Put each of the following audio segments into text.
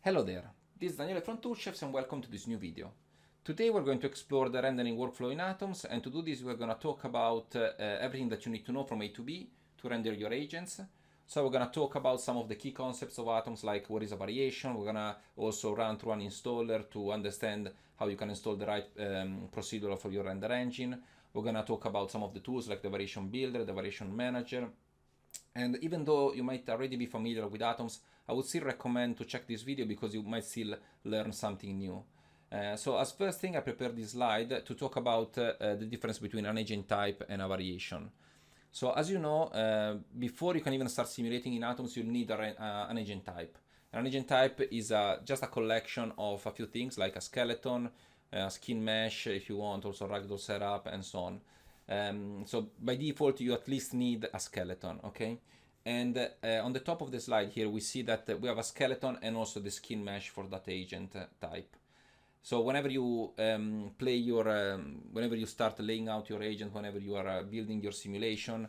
Hello there, this is Daniele from Toolchefs and welcome to this new video. Today we're going to explore the rendering workflow in Atoms, and to do this we're going to talk about everything that you need to know from A to B to render your agents. So we're going to talk about some of the key concepts of Atoms, like what is a variation. We're going to also run through an installer to understand how you can install the right procedural for your render engine. We're going to talk about some of the tools like the variation builder, the variation manager. And even though you might already be familiar with Atoms, I would still recommend to check this video because you might still learn something new. So as first thing, I prepared this slide to talk about the difference between an agent type and a variation. So as you know, before you can even start simulating in Atoms, you'll need an agent type. An agent type is just a collection of a few things like a skeleton, a skin mesh if you want, also ragdoll setup and so on. So by default, you at least need a skeleton, okay? And on the top of the slide here, we see that we have a skeleton and also the skin mesh for that agent type. So whenever you whenever you start laying out your agent, whenever you are building your simulation,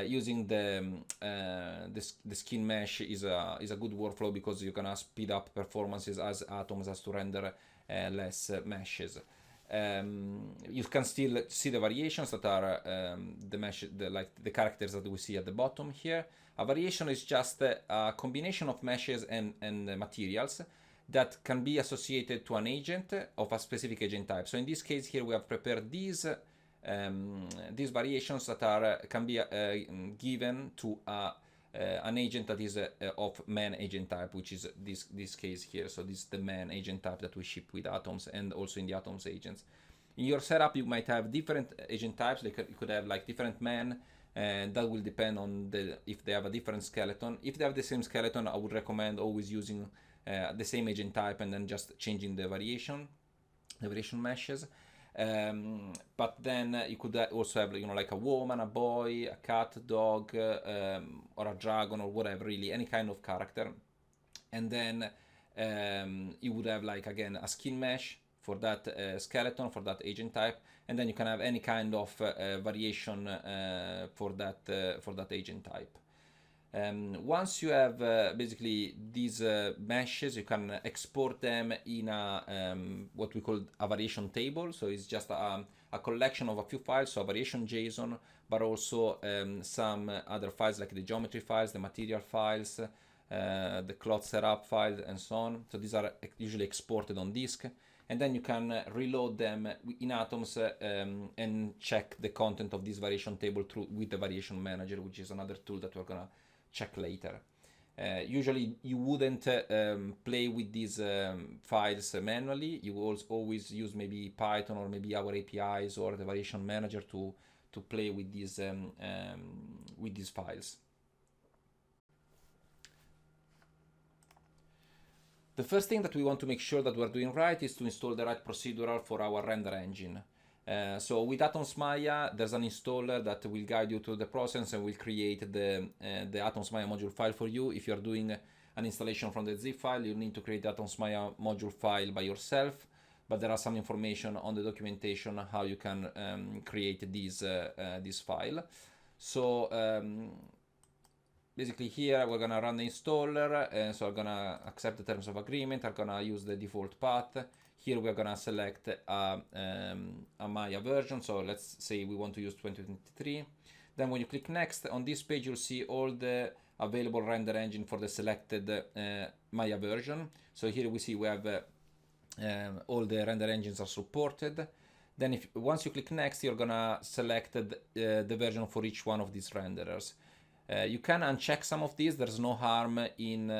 using the skin mesh is a good workflow because you're gonna speed up performances as Atoms has to render less meshes. You can still see the variations that are the mesh, like the characters that we see at the bottom here. A variation is just a combination of meshes and materials that can be associated to an agent of a specific agent type. So in this case here we have prepared these variations that are can be given to an agent that is of man agent type, which is this case here. So this is the man agent type that we ship with Atoms and also in the Atoms agents. In your setup, you might have different agent types. You could have like different men, and that will depend on if they have a different skeleton. If they have the same skeleton, I would recommend always using the same agent type and then just changing the variation meshes. But then you could also have, you know, like a woman, a boy, a cat, dog, or a dragon, or whatever, really any kind of character. And then you would have, like, again, a skin mesh for that skeleton, for that agent type, and then you can have any kind of variation for that agent type. Once you have basically these meshes, you can export them in a what we call a variation table. So it's just a collection of a few files, so a variation JSON, but also some other files like the geometry files, the material files, the cloth setup files, and so on. So these are usually exported on disk, and then you can reload them in Atoms and check the content of this variation table with the variation manager, which is another tool that we're gonna check later. Usually you wouldn't play with these files manually. You will always use maybe Python or maybe our APIs or the variation manager to play with these files. The first thing that we want to make sure that we're doing right is to install the right procedural for our render engine. So with AtomsMaya, there's an installer that will guide you through the process and will create the AtomsMaya module file for you. If you're doing an installation from the zip file, you need to create the AtomsMaya module file by yourself, but there are some information on the documentation on how you can create this file. So basically here we're gonna run the installer, so I'm gonna accept the terms of agreement. I'm gonna use the default path. Here we're gonna select a Maya version, so let's say we want to use 2023. Then when you click next, on this page you'll see all the available render engine for the selected Maya version. So here we see we have all the render engines are supported. Then once you click next, you're gonna select the version for each one of these renderers. You can uncheck some of these. There's no harm in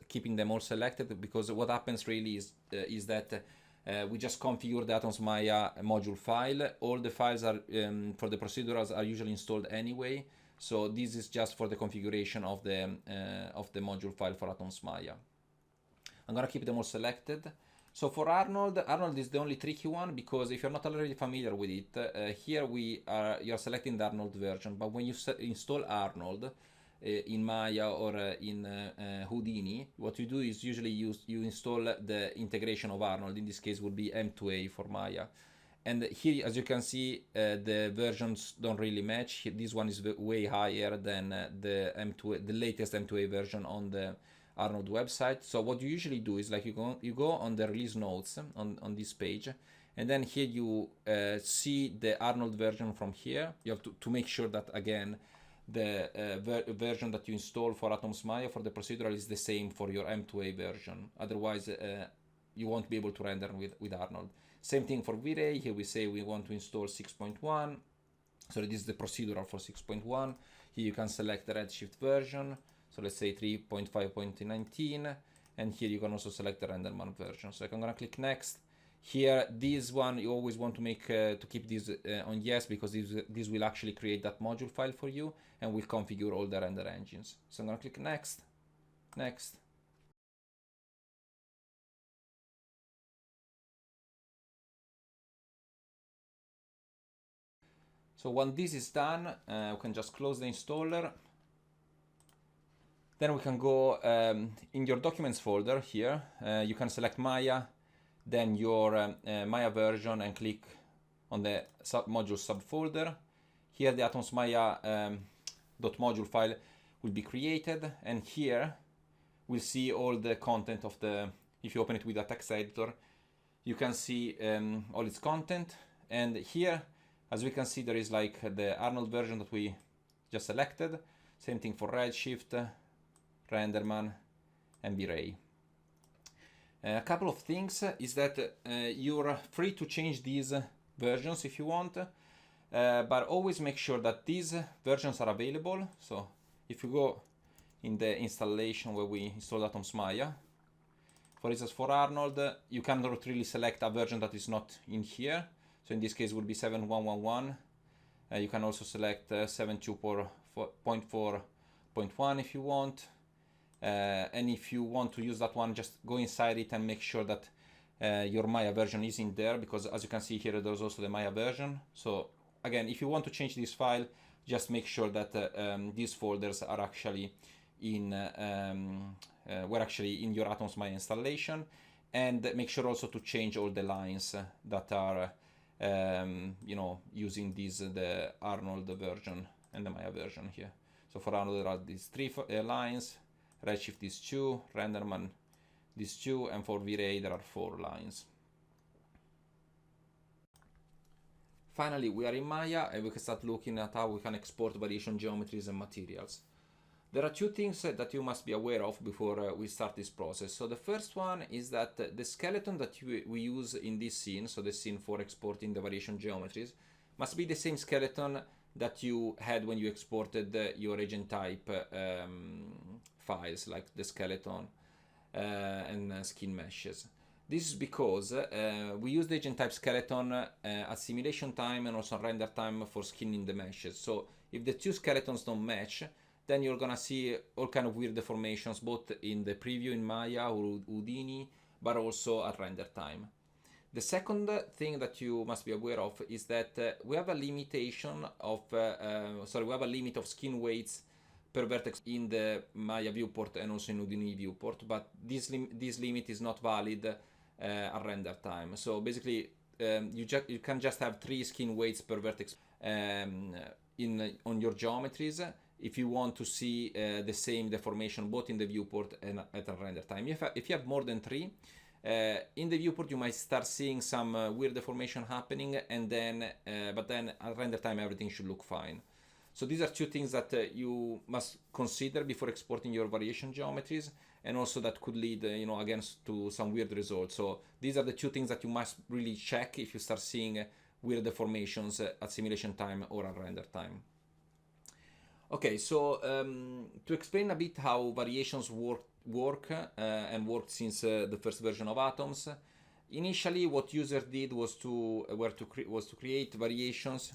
keeping them all selected, because what happens really is that we just configure the AtomsMaya module file. All the files are for the procedurals are usually installed anyway, so this is just for the configuration of the module file for AtomsMaya. I'm gonna keep them all selected. So for Arnold is the only tricky one, because if you're not already familiar with it, here you're selecting the Arnold version, but when you install Arnold in Maya or in Houdini, what you do is usually you install the integration of Arnold. In this case would be M2A for Maya. And here, as you can see, the versions don't really match. This one is way higher than the latest M2A version on the Arnold website. So what you usually do is like you go on the release notes on this page, and then here you see the Arnold version from here. You have to make sure that again the version that you install for AtomsMaya for the procedural is the same for your M2A version. Otherwise you won't be able to render with Arnold. Same thing for V-Ray. Here we say we want to install 6.1. So this is the procedural for 6.1. Here you can select the Redshift version. So let's say 3.5.19. And here you can also select the RenderMan version. So I'm gonna click next. Here, this one you always want to make to keep this on yes, because this will actually create that module file for you and will configure all the render engines. So I'm gonna click next, next. So when this is done, we can just close the installer. Then we can go in your documents folder here. You can select Maya, then your Maya version, and click on the module subfolder. Here the AtomsMaya .module file will be created, and here we'll see all the content of the, if you open it with a text editor, you can see all its content. And here, as we can see, there is like the Arnold version that we just selected. Same thing for Redshift, RenderMan, and V-Ray. A couple of things is that you're free to change these versions if you want, but always make sure that these versions are available. So if you go in the installation where we installed AtomsMaya, for instance for Arnold, you cannot really select a version that is not in here. So in this case it will be 7.1.1. You can also select 7.2.4.1 if you want. And if you want to use that one, just go inside it and make sure that your Maya version is in there, because as you can see here, there's also the Maya version. So again, if you want to change this file, just make sure that these folders are actually in were actually in your AtomsMaya installation, and make sure also to change all the lines that are you know, using the Arnold version and the Maya version here. So for Arnold there are these 3 lines, Redshift is 2, RenderMan these 2, and for V-Ray there are 4 lines. Finally, we are in Maya and we can start looking at how we can export variation geometries and materials. There are 2 things that you must be aware of before we start this process. So the first one is that the skeleton that we use in this scene, so the scene for exporting the variation geometries, must be the same skeleton that you had when you exported your agent type files, like the skeleton and skin meshes. This is because we use the agent type skeleton at simulation time and also render time for skinning the meshes. So if the 2 skeletons don't match, then you're gonna see all kind of weird deformations, both in the preview in Maya or Houdini, but also at render time. The second thing that you must be aware of is that we have a limitation of, we have a limit of skin weights per vertex in the Maya viewport and also in Houdini viewport, but this limit is not valid at render time. So basically, you can just have 3 skin weights per vertex on your geometries if you want to see the same deformation both in the viewport and at a render time. If you have more than 3, in the viewport you might start seeing some weird deformation happening, and then but then at render time everything should look fine. So these are 2 things that you must consider before exporting your variation geometries, and also that could lead you know, again, to some weird results. So these are the 2 things that you must really check if you start seeing weird deformations at simulation time or at render time. Okay, so to explain a bit how variations work and worked since the first version of Atoms, initially what users did was to create variations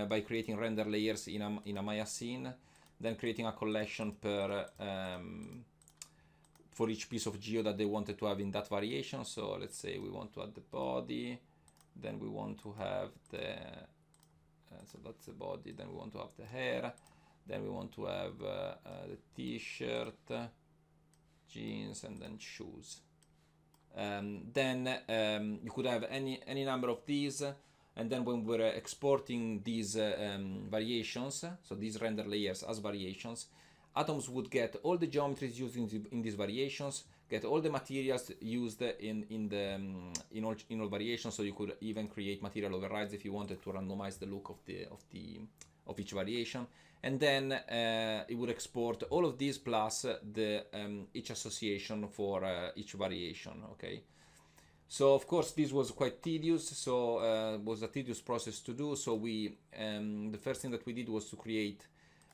by creating render layers in a Maya scene, then creating a collection for each piece of geo that they wanted to have in that variation. So let's say we want to add the body, then we want to have the so that's the body, then we want to have the hair, then we want to have the t-shirt, jeans, and then shoes. Then you could have any number of these, and then when we're exporting these variations, so these render layers as variations, Atoms would get all the geometries used in these variations, get all the materials used in all variations. So you could even create material overrides if you wanted to randomize the look of each variation, and then it would export all of these plus the each association for each variation. Okay. So of course this was quite tedious, so was a tedious process to do. So we the first thing that we did was to create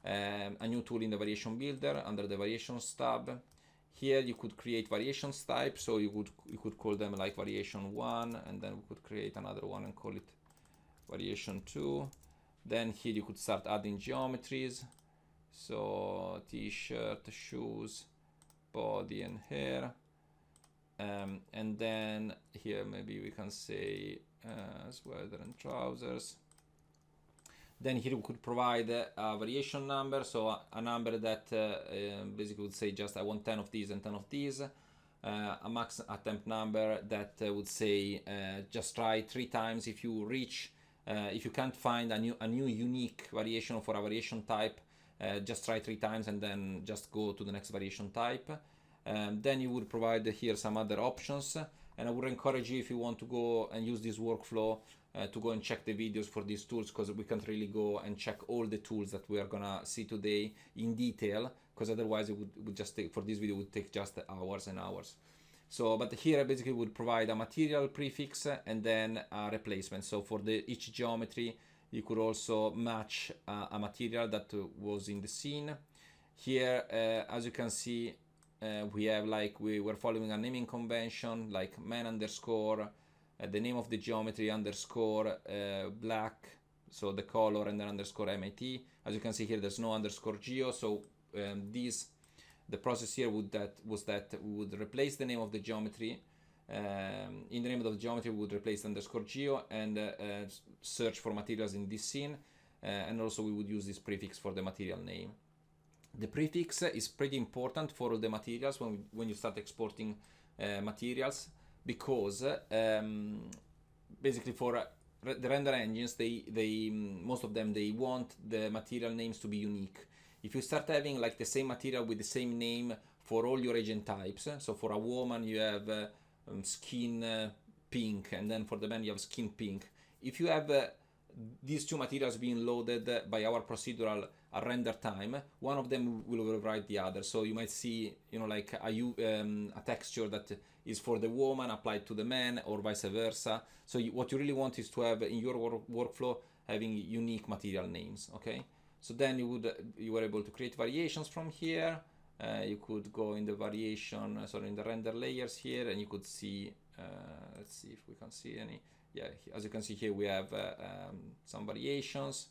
a new tool in the variation builder under the variations tab. Here you could create variations type, so you could call them like variation 1, and then we could create another one and call it variation 2. Then here you could start adding geometries, so t-shirt, shoes, body and hair. And then here maybe we can say sweater and trousers. Then here we could provide a variation number, so a number that basically would say just I want 10 of these and 10 of these. A max attempt number that would say just try 3 times. If you reach, if you can't find a new unique variation for a variation type, just try 3 times and then just go to the next variation type. Then you would provide here some other options, and I would encourage you, if you want to go and use this workflow, to go and check the videos for these tools, because we can't really go and check all the tools that we are gonna see today in detail, because otherwise it would just take, for this video, would take just hours and hours. So, but here I basically would provide a material prefix and then a replacement. So for each geometry, you could also match a material that was in the scene. Here, as you can see, we have like we were following a naming convention, like man underscore the name of the geometry underscore black, so the color, and then underscore MIT. As you can see here, there's no underscore geo, so the process here was that we would replace the name of the geometry. In the name of the geometry, we would replace underscore geo and search for materials in this scene, and also we would use this prefix for the material name. The prefix is pretty important for all the materials when you start exporting materials, because basically for the render engines, they most of them, they want the material names to be unique. If you start having like the same material with the same name for all your agent types, so for a woman you have skin pink, and then for the man you have skin pink. If you have these two materials being loaded by our procedural at render time, one of them will override the other. So you might see, you know, like a texture that is for the woman applied to the man, or vice versa. So what you really want is to have in your workflow having unique material names. Okay. So then you were able to create variations from here. You could go in the variation, in the render layers here, and you could see. Let's see if we can see any. Yeah, as you can see here, we have some variations,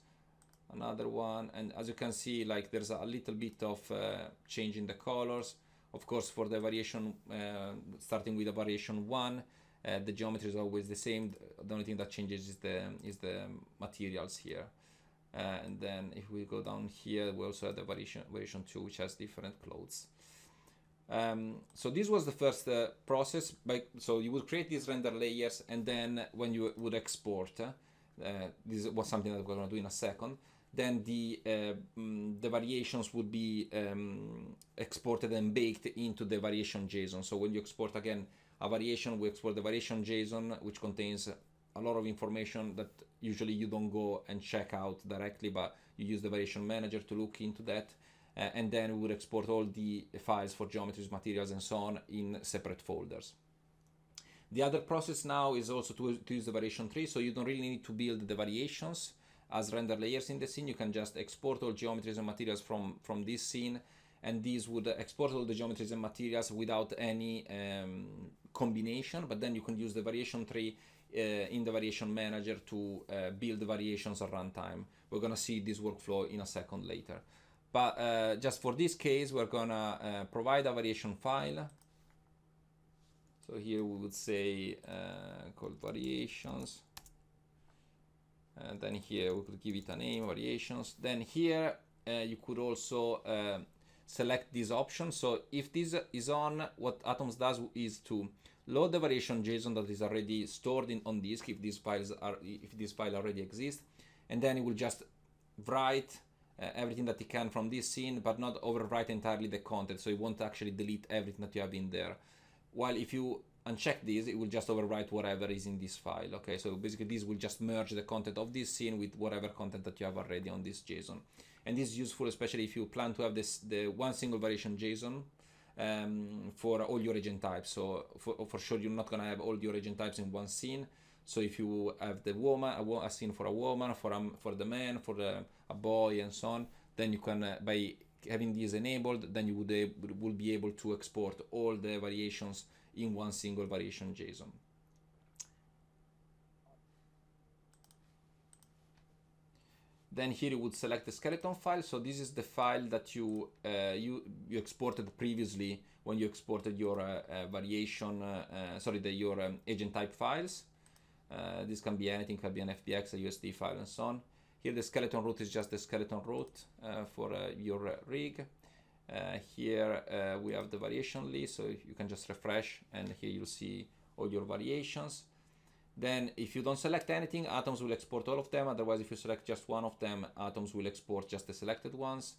another one, and as you can see, like there's a little bit of change in the colors. Of course, for the variation, starting with the variation 1, the geometry is always the same. The only thing that changes is the materials here. And then if we go down here, we also have the variation 2, which has different clothes. So this was the first process. So you would create these render layers, and then when you would export, this was something that we're going to do in a second, then the variations would be exported and baked into the variation JSON. So when you export again a variation, we export the variation JSON, which contains a lot of information that usually you don't go and check out directly, but you use the variation manager to look into that. And then we would export all the files for geometries, materials, and so on in separate folders. The other process now is also to use the variation tree, so you don't really need to build the variations as render layers in the scene. You can just export all geometries and materials from this scene, and these would export all the geometries and materials without any combination, but then you can use the variation tree in the variation manager to build the variations at runtime. We're gonna see this workflow in a second later. But just for this case, we're gonna provide a variation file. So here we would say called variations. And then here we could give it a name, variations. Then here you could also select this option. So if this is on, what Atoms does is to load the variation JSON that is already stored on disk, if this file already exists, and then it will just write everything that it can from this scene, but not overwrite entirely the content, so it won't actually delete everything that you have in there. While if you uncheck this, it will just overwrite whatever is in this file. Okay, so basically this will just merge the content of this scene with whatever content that you have already on this JSON. And this is useful especially if you plan to have the one single variation JSON for all your agent types. So for sure you're not gonna have all your agent types in one scene. So if you have the woman, a scene for a woman, for the man, for a boy, and so on, then you can by having these enabled, then you will be able to export all the variations in one single variation JSON. Then here you would select the skeleton file. So this is the file that you exported previously when you exported your your agent type files. This can be anything, can be an FBX, a USD file, and so on. Here the skeleton root is just the skeleton root for your rig. Here we have the variation list, so you can just refresh, and here you'll see all your variations. Then if you don't select anything, Atoms will export all of them. Otherwise, if you select just one of them, Atoms will export just the selected ones.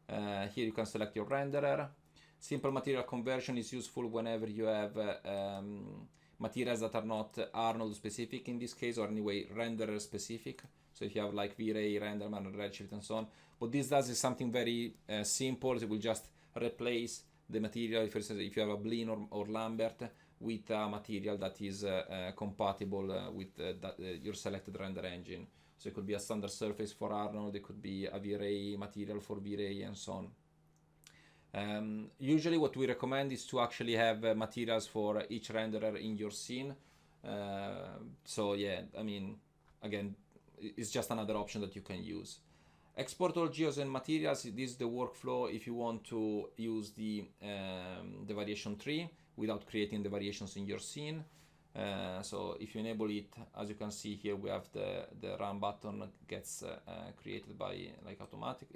Here you can select your renderer. Simple material conversion is useful whenever you have materials that are not Arnold specific in this case, or anyway renderer specific. So if you have like V-Ray, RenderMan, Redshift, and so on. What this does is something very simple. It will just replace the material, if you have a Blinn or Lambert, with a material that is compatible with your selected render engine. So it could be a standard surface for Arnold, it could be a V-Ray material for V-Ray, and so on. Usually what we recommend is to actually have materials for each renderer in your scene. So yeah, I mean, again, it's just another option that you can use. Export all geos and materials. This is the workflow if you want to use the variation tree without creating the variations in your scene. So if you enable it, as you can see here, we have the run button gets created by like automatic,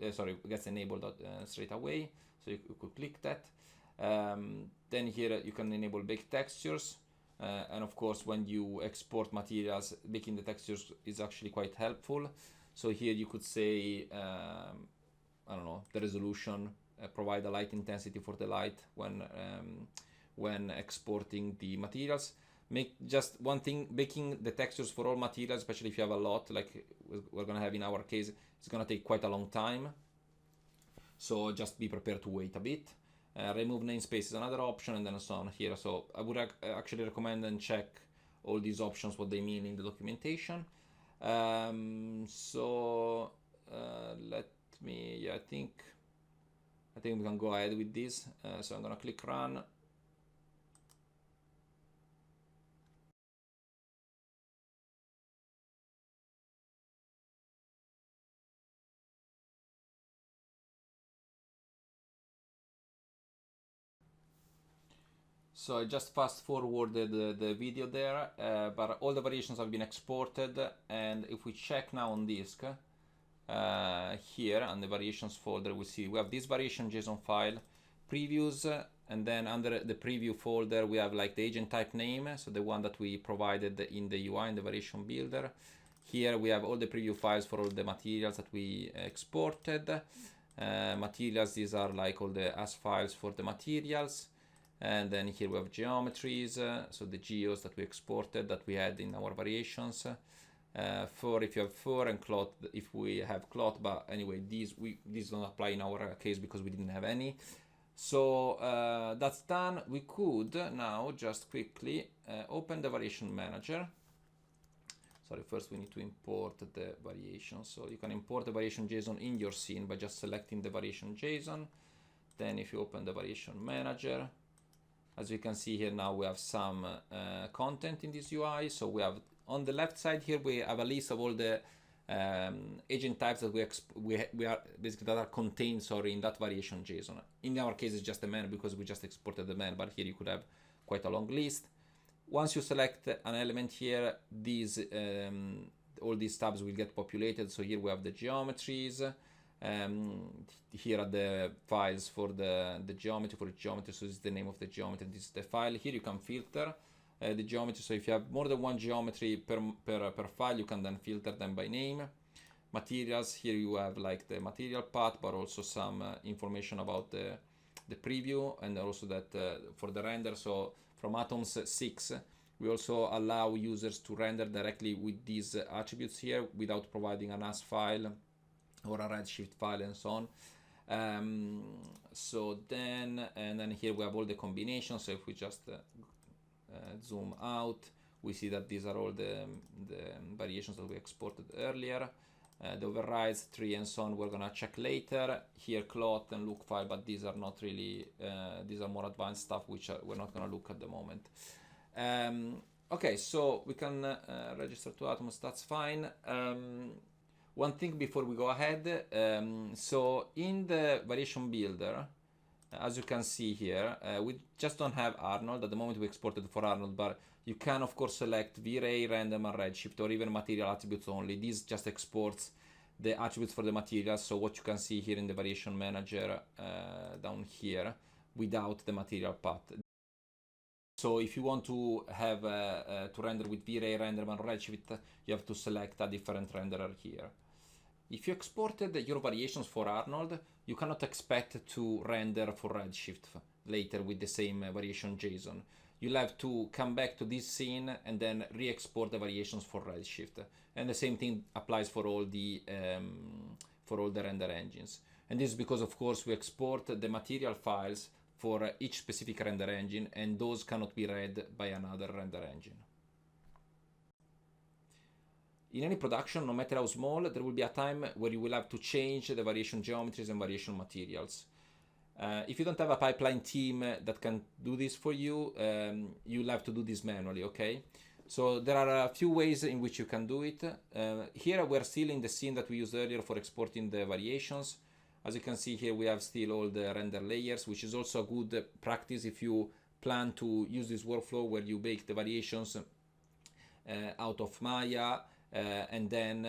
gets enabled straight away. So you could click that. Then here you can enable bake textures. And of course, when you export materials, baking the textures is actually quite helpful. So here you could say, I don't know, the resolution, provide a light intensity for the light when exporting the materials. Make just one thing, baking the textures for all materials, especially if you have a lot, like we're gonna have in our case, it's gonna take quite a long time. So just be prepared to wait a bit. Remove namespace is another option, and then so on here. So I would actually recommend and check all these options, what they mean in the documentation. Let me, yeah, I think we can go ahead with this. So I'm gonna click run. So I just fast forwarded the video there, but all the variations have been exported. And if we check now on disk, here on the variations folder, we see we have this variation JSON file, previews, and then under the preview folder, we have like the agent type name, so the one that we provided in the UI, in the variation builder. Here we have all the preview files for all the materials that we exported. Materials, these are like all the as files for the materials. And then here we have geometries, so the geos that we exported that we had in our variations. For if you have fur, and cloth if we have cloth, but anyway, these don't apply in our case because we didn't have any. So that's done. We could now just quickly open the variation manager. Sorry, first we need to import the variation. So you can import the variation JSON in your scene by just selecting the variation JSON. Then if you open the variation manager, as you can see here now, we have some content in this UI. So we have on the left side here, we have a list of all the agent types that we are basically that are contained, in that variation JSON. In our case, it's just a man because we just exported the man, but here you could have quite a long list. Once you select an element here, these all these tabs will get populated. So here we have the geometries. Here are the files for the geometry, so this is the name of the geometry, this is the file. Here you can filter the geometry, so if you have more than one geometry per file, you can then filter them by name. materials. Here you have like the material path, but also some information about the preview, and also that for the render. So from Atoms 6, we also allow users to render directly with these attributes here without providing an AS file or a Redshift file and so on. So then, and then here we have all the combinations. So if we just zoom out, we see that these are all the variations that we exported earlier. The overrides, tree and so on, we're gonna check later. Here cloth and look file, but these are not really, these are more advanced stuff which we're not gonna look at the moment. Okay, so we can register to Atoms, that's fine. One thing before we go ahead, so in the variation builder, as you can see here, we just don't have Arnold. At the moment we exported for Arnold, but you can of course select V-Ray, Random and Redshift, or even material attributes only. This just exports the attributes for the materials, so what you can see here in the variation manager down here, without the material path. So if you want to have to render with V-Ray, Random and Redshift, you have to select a different renderer here. If you exported your variations for Arnold, you cannot expect to render for Redshift later with the same variation JSON. You'll have to come back to this scene and then re-export the variations for Redshift. And the same thing applies for all the render engines. And this is because, of course, we export the material files for each specific render engine, and those cannot be read by another render engine. In any production, no matter how small, there will be a time where you will have to change the variation geometries and variation materials. If you don't have a pipeline team that can do this for you, you'll have to do this manually, okay? So there are a few ways in which you can do it. Here we're still in the scene that we used earlier for exporting the variations. As you can see here, we have still all the render layers, which is also a good practice if you plan to use this workflow where you bake the variations out of Maya, and then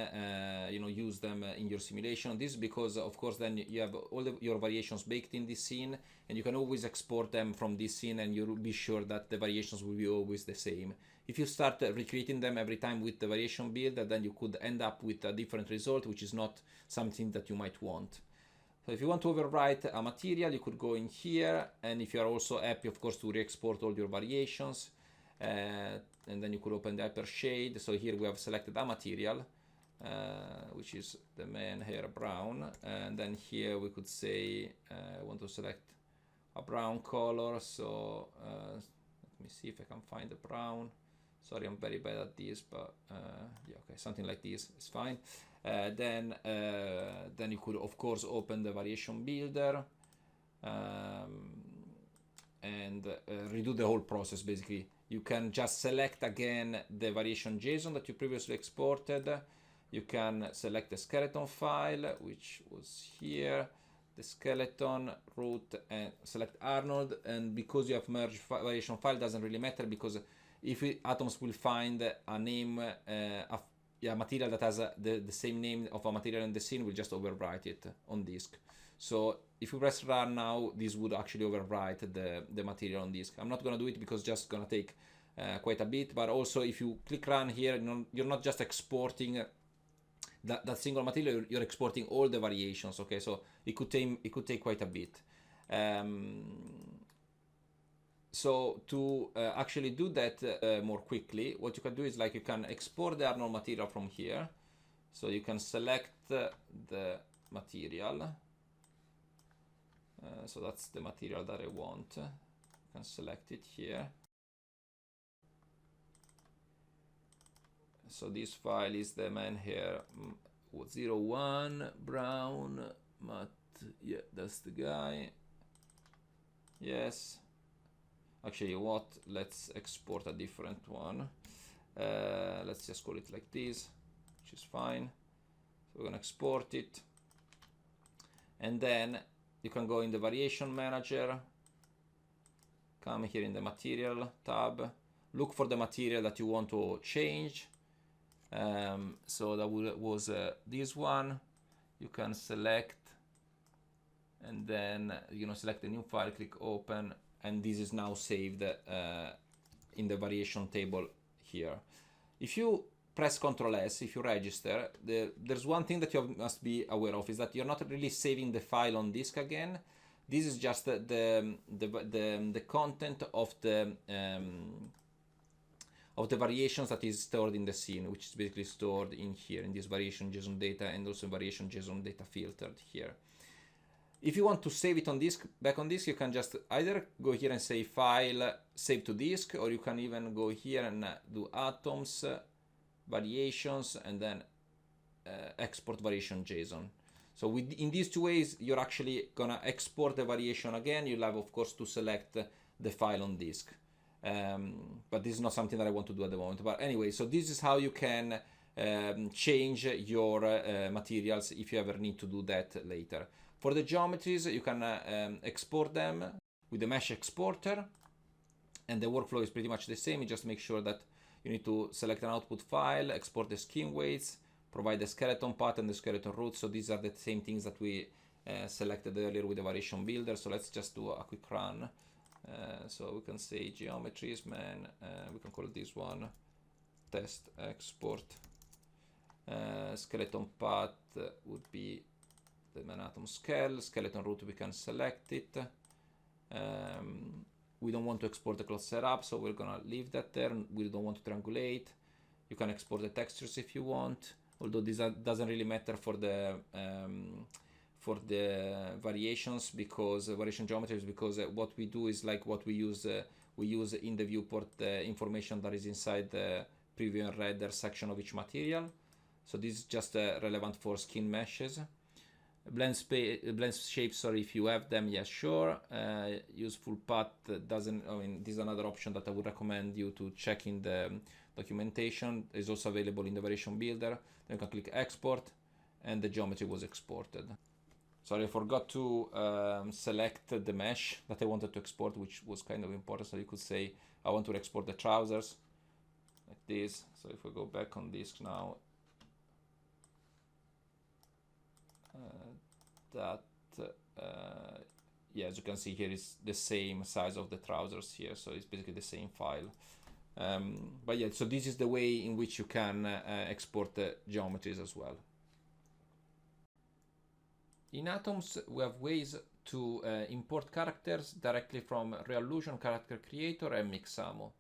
use them in your simulation. This is because, of course, then you have all your variations baked in this scene, and you can always export them from this scene, and you'll be sure that the variations will be always the same. If you start recreating them every time with the variation builder, then you could end up with a different result, which is not something that you might want. So if you want to overwrite a material, you could go in here, and if you are also happy, of course, to re-export all your variations, and then you could open the hypershade. So here we have selected a material, which is the man hair brown, and then here we could say I want to select a brown color. So let me see if I can find the brown. Sorry, I'm very bad at this, but yeah, okay, something like this is fine. Then you could of course open the variation builder and redo the whole process. Basically, you can just select again the variation JSON that you previously exported. You can select the skeleton file, which was here, the skeleton root, and select Arnold. And because you have merged variation file, doesn't really matter, because if Atoms will find a name, a material that has the same name of a material in the scene, will just overwrite it on disk. So if you press run now, this would actually overwrite the material on disk. I'm not going to do it because it's just going to take quite a bit, but also if you click run here, you're not just exporting that single material, you're exporting all the variations, okay? So it could take quite a bit. So to actually do that more quickly, what you can do is, like, you can export the Arnold material from here. So you can select the material. So that's the material that I want. You can select it here. So this file is the man hair 01 brown matte. Yeah, that's the guy. Yes. Actually, what? Let's export a different one. Let's just call it like this, which is fine. So we're gonna export it, and then you can go in the variation manager, come here in the material tab, look for the material that you want to change. So that was this one. You can select, and then select the new file, click open, and this is now saved in the variation table here. If you press Ctrl S if you register, there's one thing that you must be aware of, is that you're not really saving the file on disk again. This is just the content of the variations that is stored in the scene, which is basically stored in here in this variation JSON data, and also variation JSON data filtered here. If you want to save it on disk, back on disk, you can just either go here and say File, Save to Disk, or you can even go here and do Atoms, Variations, and then Export Variation JSON. So in these two ways, you're actually gonna export the variation again. You'll have, of course, to select the file on disk. But this is not something that I want to do at the moment. But anyway, so this is how you can change your materials if you ever need to do that later. For the geometries, you can export them with the mesh exporter, and the workflow is pretty much the same. You just make sure that you need to select an output file, export the skin weights, provide the skeleton path and the skeleton root. So these are the same things that we selected earlier with the variation builder. So let's just do a quick run. So we can say geometries, man. We can call this one test export. Skeleton path would be the man atom skeleton root, we can select it. We don't want to export the cloth setup, so we're gonna leave that there. We don't want to triangulate. You can export the textures if you want, although this doesn't really matter for the variations, because variation geometries, because what we do is like what we use in the viewport the information that is inside the preview and render section of each material. So this is just relevant for skin meshes. Blend shapes, sorry, if you have them, yes, sure. Use full path doesn't, I mean, this is another option that I would recommend you to check in the documentation. It's also available in the variation builder. Then you can click export, and the geometry was exported. Sorry, I forgot to select the mesh that I wanted to export, which was kind of important. So you could say, I want to export the trousers, like this. So if we go back on disk now, yeah, as you can see here, is the same size of the trousers here, so it's basically the same file. But yeah, so this is the way in which you can export the geometries as well. In Atoms, we have ways to import characters directly from Reallusion Character Creator and Mixamo.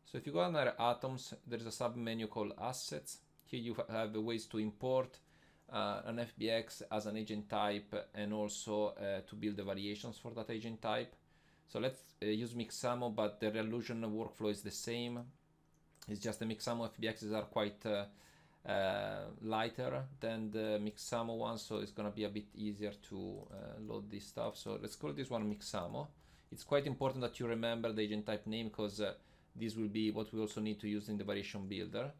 So if you go under Atoms, there's a sub-menu called Assets. Here you have ways to import an FBX as an agent type, and also to build the variations for that agent type. So let's use Mixamo, but the Reallusion workflow is the same. It's just the Mixamo FBXs are quite lighter than the Mixamo one, so it's gonna be a bit easier to load this stuff. So let's call this one Mixamo. It's quite important that you remember the agent type name, because this will be what we also need to use in the variation builder.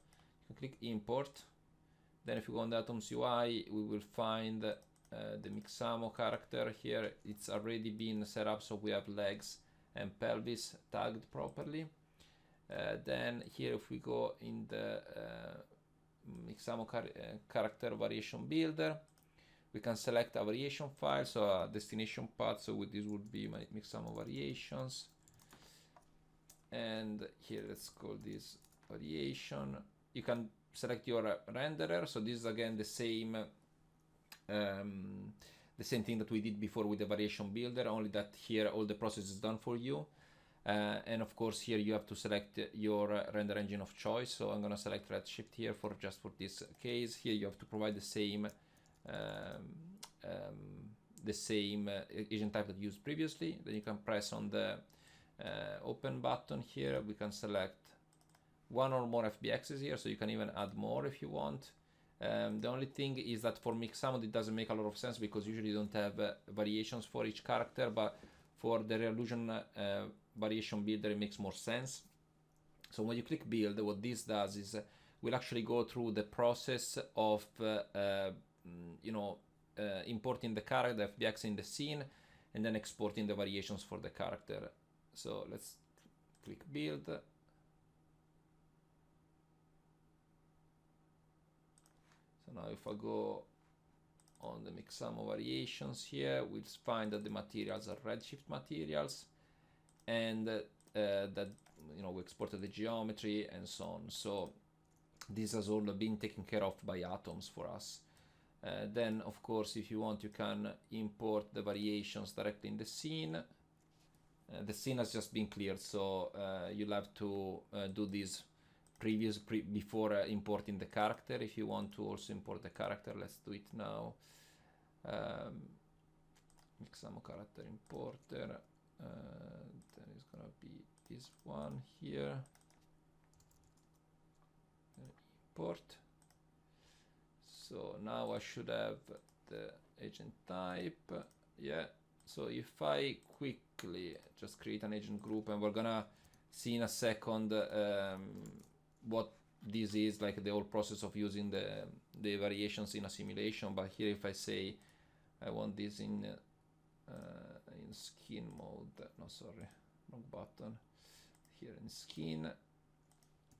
You can click import. Then if you go on the Atoms UI, we will find the Mixamo character here. It's already been set up, so we have legs and pelvis tagged properly. Then here, if we go in the Mixamo character variation builder, we can select a variation file, so a destination path. So with this would be my Mixamo variations. And here, let's call this variation. You can select your renderer. So this is again the same thing that we did before with the variation builder, only that here all the process is done for you. And of course here you have to select your render engine of choice. So I'm going to select Redshift here for this case. Here you have to provide the same agent type that you used previously. Then you can press on the open button here. We can select one or more FBXs here, so you can even add more if you want. The only thing is that for Mixamo it doesn't make a lot of sense, because usually you don't have variations for each character, but for the Reallusion variation builder it makes more sense. So when you click build, what this does is we'll actually go through the process of importing the character, the FBX in the scene, and then exporting the variations for the character. So let's click build. So now if I go on the Mixamo variations here, we'll find that the materials are Redshift materials, and that we exported the geometry and so on. So this has all been taken care of by Atoms for us. Then, of course, if you want, you can import the variations directly in the scene. The scene has just been cleared, so you'll have to do this before importing the character. If you want to also import the character, let's do it now. Mixamo character importer. Then it's gonna be this one here. Import. So now I should have the agent type. Yeah. So if I quickly just create an agent group, and we're gonna see in a second what this is, like the whole process of using the variations in a simulation. But here, if I say I want this in skin mode, no, sorry, wrong button. Here in skin,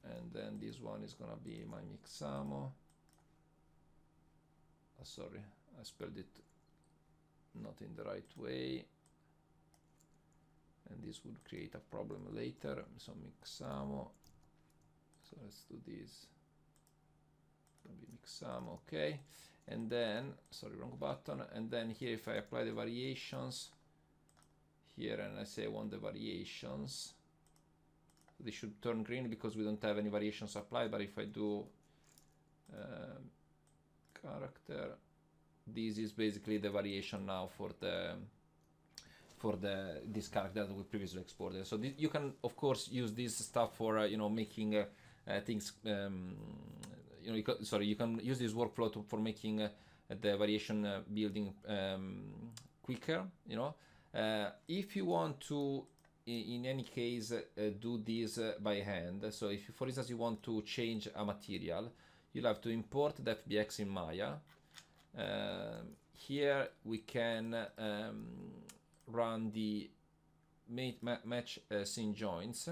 and then this one is gonna be my Mixamo. Oh, sorry, I spelled it not in the right way, and this would create a problem later. So Mixamo. So let's do this. Gonna be Mixamo, okay. And then, sorry, wrong button. And then here, if I apply the variations here, and I say I want the variations, they should turn green because we don't have any variations applied. But if I do character, this is basically the variation now for this character that we previously exported. So you can, of course, use this stuff for you know, making things. You know, you can use this workflow for making the variation building quicker. You know, if you want to, in any case, do this by hand. So if, for instance, you want to change a material, you'll have to import the FBX in Maya. Here we can run the match scene joints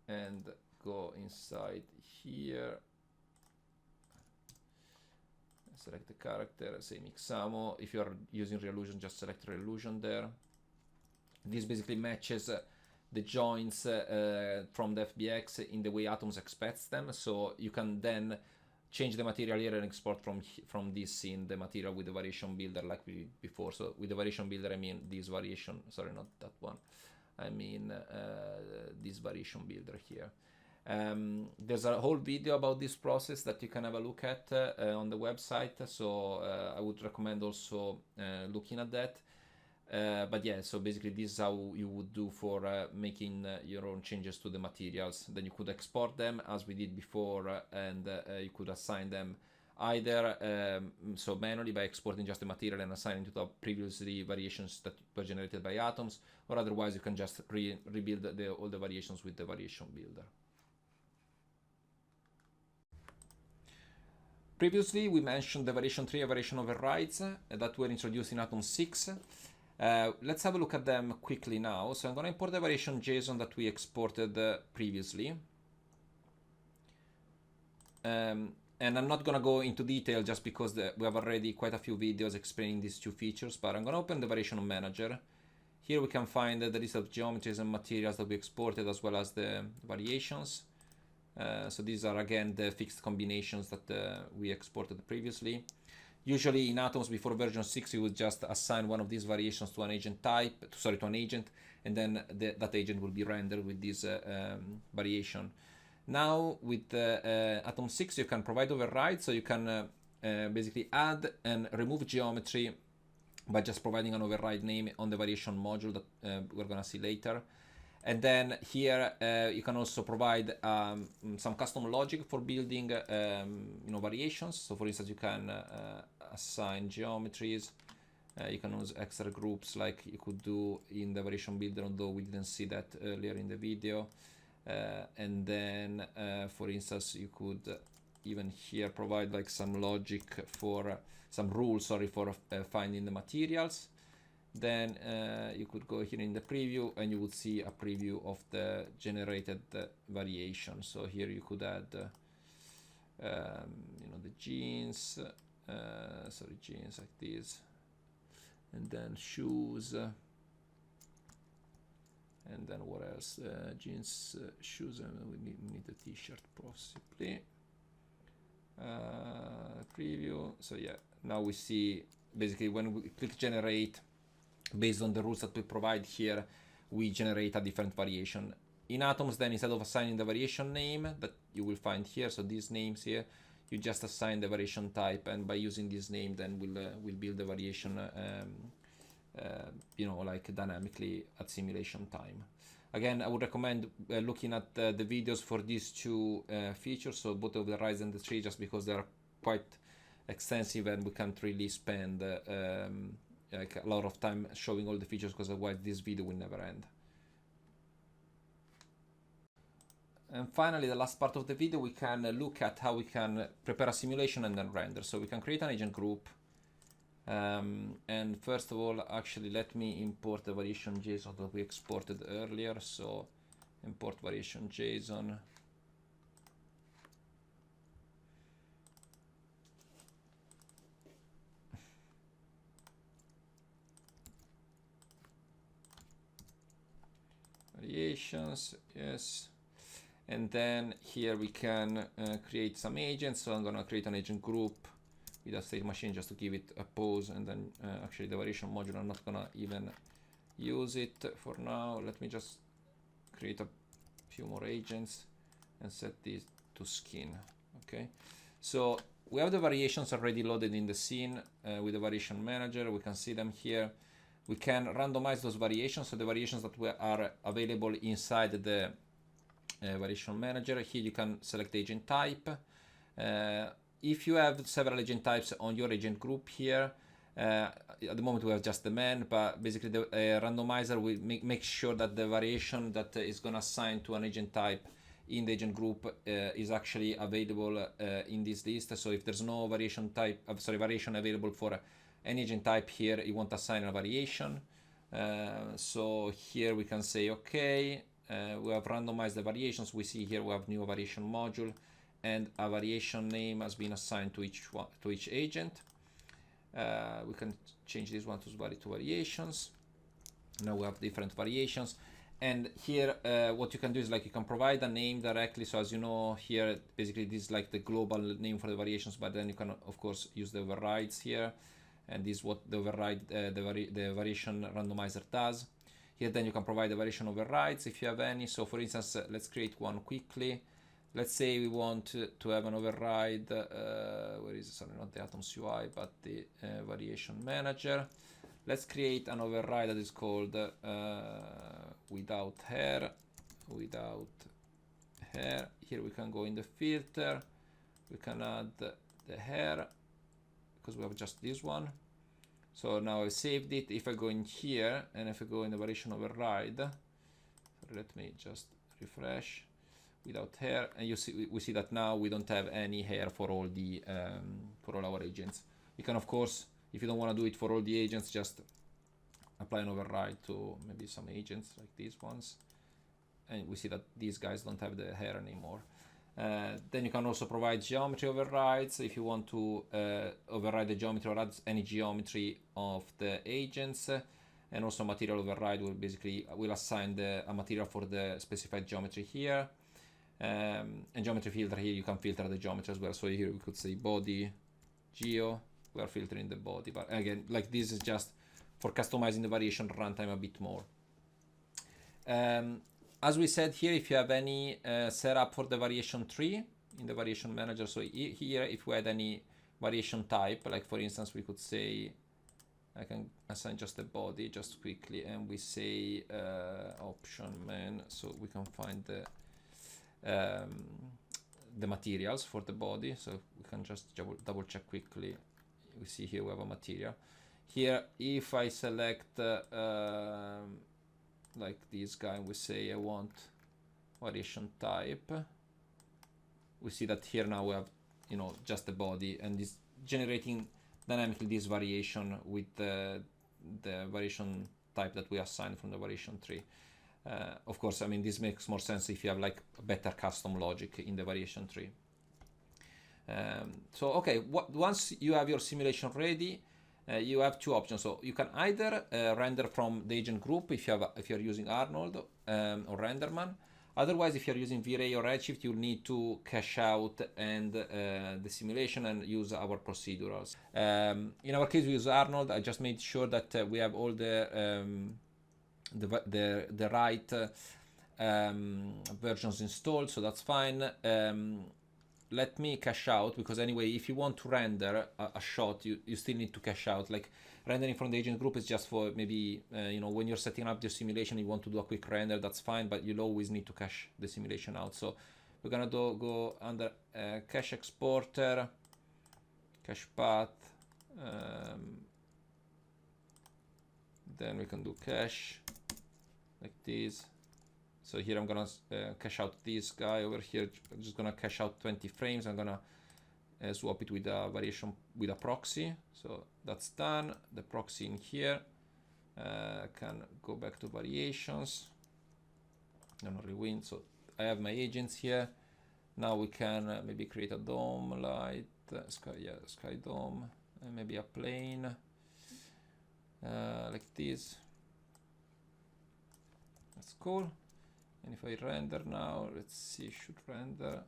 and go inside here, select the character, say Mixamo. If you are using Reallusion, just select Reallusion there. This basically matches the joints from the FBX in the way Atoms expects them, so you can then change the material here and export from this scene the material with the variation builder like we did before. So with the variation builder, I mean this variation, sorry, not that one. I mean this variation builder here. There's a whole video about this process that you can have a look at on the website, so I would recommend also looking at that. But yeah, so basically this is how you would do for making your own changes to the materials. Then you could export them as we did before, and you could assign them either so manually by exporting just the material and assigning to the previously variations that were generated by Atoms, or otherwise you can just rebuild all the variations with the variation builder. Previously we mentioned the variation tree and variation overrides that were introduced in Atom 6. Let's have a look at them quickly now. So I'm going to import the variation JSON that we exported previously. And I'm not going to go into detail just because we have already quite a few videos explaining these two features, but I'm going to open the variation manager. Here we can find the list of geometries and materials that we exported, as well as the variations. So these are again the fixed combinations that we exported previously. Usually in Atoms before version 6, you would just assign one of these variations to an agent type, to an agent, and then that agent will be rendered with this variation. Now with Atom 6, you can provide overrides, so you can basically add and remove geometry by just providing an override name on the variation module that we're gonna see later. And then here you can also provide some custom logic for building variations. So for instance, you can assign geometries. You can use extra groups like you could do in the variation builder, although we didn't see that earlier in the video. And then for instance, you could even here provide like some logic for some rules, sorry, for finding the materials. Then you could go here in the preview and you would see a preview of the generated variation. So here you could add the jeans, jeans like this, and then shoes, and then what else? Jeans, shoes, and we need a t-shirt possibly. preview. So yeah, now we see basically when we click generate, based on the rules that we provide here, we generate a different variation. In Atoms, then instead of assigning the variation name that you will find here, so these names here, you just assign the variation type, and by using this name, then we'll build the variation, you know, like dynamically at simulation time. Again, I would recommend looking at the videos for these two features, so both of the rise and the tree, just because they are quite extensive and we can't really spend like a lot of time showing all the features, because otherwise this video will never end. And finally, the last part of the video, we can look at how we can prepare a simulation and then render. So we can create an agent group. And first of all, actually, let me import the variation JSON that we exported earlier. So import variation JSON. Variations, yes. And then here we can create some agents. So I'm gonna create an agent group with a state machine just to give it a pose, and then actually the variation module, I'm not gonna even use it for now. Let me just create a few more agents and set these to skin. Okay, so we have the variations already loaded in the scene with the variation manager. We can see them here. We can randomize those variations, so the variations that are available inside the variation manager. Here you can select agent type. If you have several agent types on your agent group here, at the moment we have just the man, but basically the randomizer will make sure that the variation that is going to assign to an agent type in the agent group is actually available in this list. So if there's no variation type, variation available for any agent type here, it won't assign a variation. So here we can say, okay, we have randomized the variations. We see here we have new variation module, and a variation name has been assigned to each agent. We can change this one to variations. Now we have different variations, and here what you can do is like you can provide a name directly. So as you know here, basically this is like the global name for the variations, but then you can of course use the overrides here, and this is what the override the variation randomizer does. Here then you can provide the variation overrides if you have any. So for instance, let's create one quickly. Let's say we want to have an override, where is it? Sorry, not the Atoms UI, but the variation manager. Let's create an override that is called without hair. Here we can go in the filter. We can add the hair, because we have just this one. So now I saved it. If I go in here, and if I go in the variation override, sorry, let me just refresh. Without hair, and we see that now we don't have any hair for all the for all our agents. You can of course, if you don't want to do it for all the agents, just apply an override to maybe some agents like these ones, and we see that these guys don't have the hair anymore. Then you can also provide geometry overrides if you want to override the geometry or add any geometry of the agents. And also material override will basically assign a material for the specified geometry here. And geometry filter, here you can filter the geometry as well. So here we could say body geo, we are filtering the body, but again, like this is just for customizing the variation runtime a bit more. As we said here, if you have any setup for the variation tree in the variation manager, so here if we had any variation type, like for instance we could say, I can assign just the body just quickly, and we say option man, so we can find the materials for the body. So we can just double check quickly. We see here we have a material. Here if I select like this guy, we say I want variation type, we see that here now we have, you know, just the body, and this generating dynamically this variation with the variation type that we assigned from the variation tree. Of course, I mean, this makes more sense if you have like better custom logic in the variation tree. So okay, once you have your simulation ready, you have two options. So you can either render from the agent group if you're using Arnold or Renderman. Otherwise, if you're using V-Ray or Redshift, you'll need to cache out and the simulation and use our procedurals. In our case, we use Arnold. I just made sure that we have all the right versions installed, so that's fine. Let me cache out, because anyway, if you want to render a shot, you still need to cache out. Like, rendering from the agent group is just for maybe, you know, when you're setting up your simulation, you want to do a quick render, that's fine, but you'll always need to cache the simulation out. So we're gonna go under cache exporter, cache path, then we can do cache like this. So here I'm gonna cache out this guy over here. I'm just gonna cache out 20 frames. I'm gonna swap it with a variation with a proxy. So that's done. The proxy in here can go back to variations. Gonna rewind. So I have my agents here. Now we can maybe create a dome light, sky dome, and maybe a plane like this. That's cool. And if I render now, let's see, should render.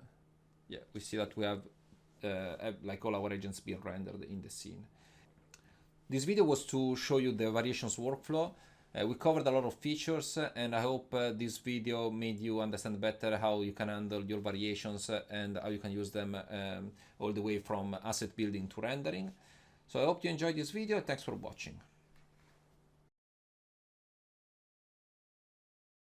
Yeah, we see that we have like all our agents being rendered in the scene. This video was to show you the variations workflow. We covered a lot of features, and I hope this video made you understand better how you can handle your variations and how you can use them all the way from asset building to rendering. So I hope you enjoyed this video. Thanks for watching.